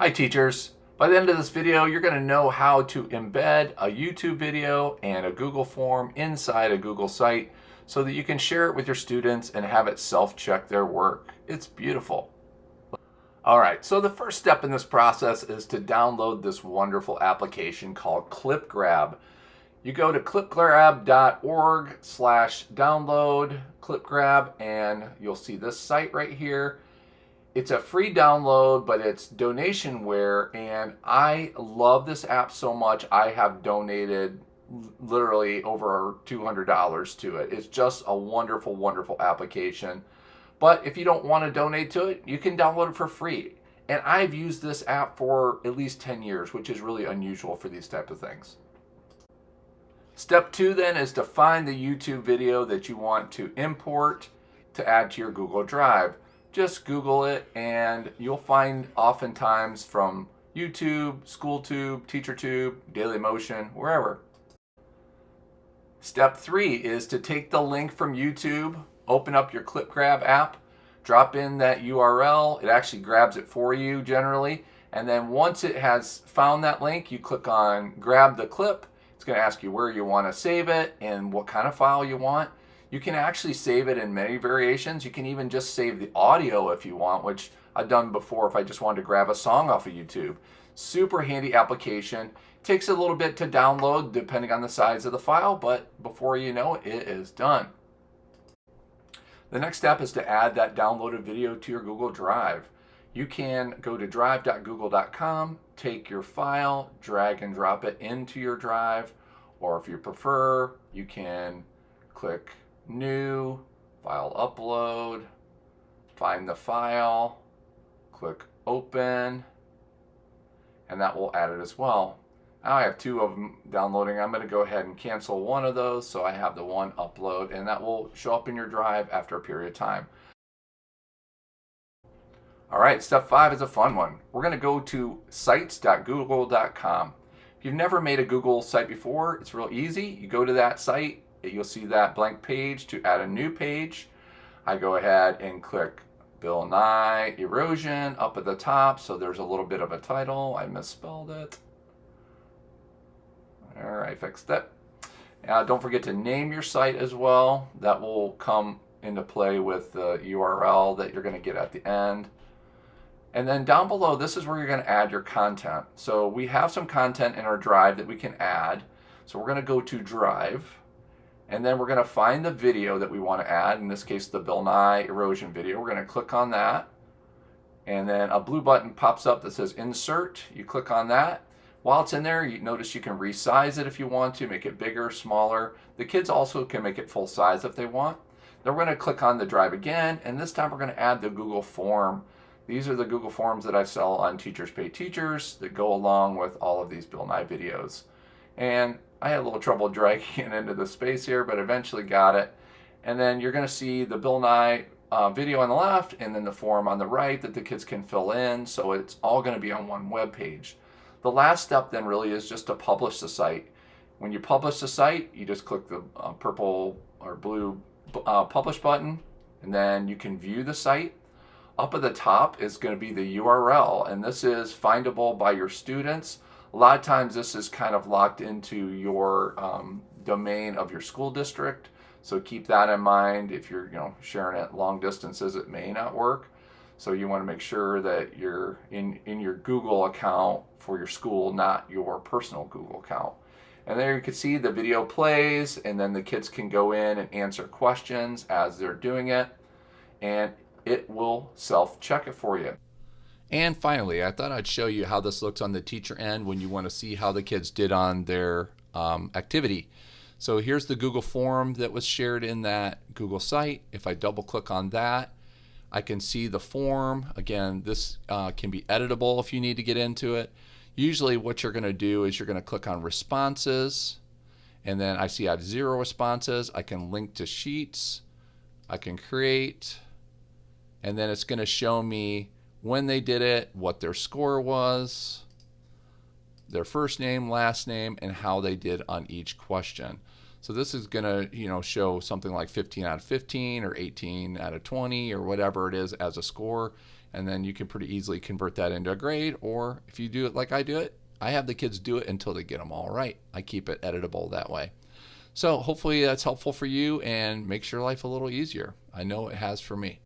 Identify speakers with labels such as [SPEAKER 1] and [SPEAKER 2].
[SPEAKER 1] Hi teachers! By the end of this video, you're going to know how to embed a YouTube video and a Google form inside a Google site so that you can share it with your students and have it self-check their work. It's beautiful. Alright, so the first step in this process is to download this wonderful application called ClipGrab. You go to clipgrab.org/download ClipGrab and you'll see this site right here. It's a free download, but it's donationware, and I love this app so much I have donated literally over $200 to it. It's just a wonderful, wonderful application. But if you don't want to donate to it, you can download it for free. And I've used this app for at least 10 years, which is really unusual for these type of things. Step 2 then is to find the YouTube video that you want to import to add to your Google Drive. Just Google it and you'll find oftentimes from YouTube, SchoolTube, TeacherTube, Dailymotion, wherever. Step 3 is to take the link from YouTube, open up your ClipGrab app, drop in that URL. It actually grabs it for you generally. And then once it has found that link, you click on grab the clip. It's going to ask you where you want to save it and what kind of file you want. You can actually save it in many variations. You can even just save the audio if you want, which I've done before if I just wanted to grab a song off of YouTube. Super handy application. Takes a little bit to download depending on the size of the file, but before you know it, it is done. The next step is to add that downloaded video to your Google Drive. You can go to drive.google.com, take your file, drag and drop it into your drive, or if you prefer, you can click New, File Upload, find the file, click Open, and that will add it as well. Now I have 2 of them downloading. I'm going to go ahead and cancel one of those so I have the one upload, and that will show up in your drive after a period of time. Alright, step 5 is a fun one. We're going to go to sites.google.com. If you've never made a Google site before, it's real easy. You go to that site, you'll see that blank page. To add a new page, I go ahead and click Bill Nye Erosion up at the top, so there's a little bit of a title. I misspelled it. Alright, fixed it. Don't forget to name your site as well. That will come into play with the URL that you're going to get at the end. And then down below, this is where you're going to add your content. So we have some content in our drive that we can add. So we're going to go to Drive, and then we're going to find the video that we want to add. In this case, the Bill Nye Erosion video. We're going to click on that, and then a blue button pops up that says Insert. You click on that. While it's in there, you notice you can resize it if you want to, make it bigger, smaller. The kids also can make it full size if they want. Then we're going to click on the drive again, and this time we're going to add the Google form. These are the Google Forms that I sell on Teachers Pay Teachers that go along with all of these Bill Nye videos. And I had a little trouble dragging it into the space here, but eventually got it. And then you're going to see the Bill Nye video on the left and then the form on the right that the kids can fill in. So it's all going to be on one web page. The last step then really is just to publish the site. When you publish the site, you just click the purple or blue publish button, and then you can view the site. Up at the top is going to be the URL, and this is findable by your students. A lot of times this is kind of locked into your domain of your school district, so keep that in mind. If you're sharing it long distances, it may not work. So you want to make sure that you're in your Google account for your school, not your personal Google account. And there you can see the video plays, and then the kids can go in and answer questions as they're doing it, and it will self-check it for you. And finally, I thought I'd show you how this looks on the teacher end when you want to see how the kids did on their activity. So here's the Google form that was shared in that Google site. If I double click on that, I can see the form. Again, this can be editable if you need to get into it. Usually what you're going to do is you're going to click on responses, and then I see I have 0 responses. I can link to sheets. I can create, and then it's going to show me when they did it, what their score was, their first name, last name, and how they did on each question. So this is going to, show something like 15 out of 15 or 18 out of 20 or whatever it is as a score. and then you can pretty easily convert that into a grade. Or if you do it like I do it, I have the kids do it until they get them all right. I keep it editable that way. So hopefully that's helpful for you and makes your life a little easier. I know it has for me.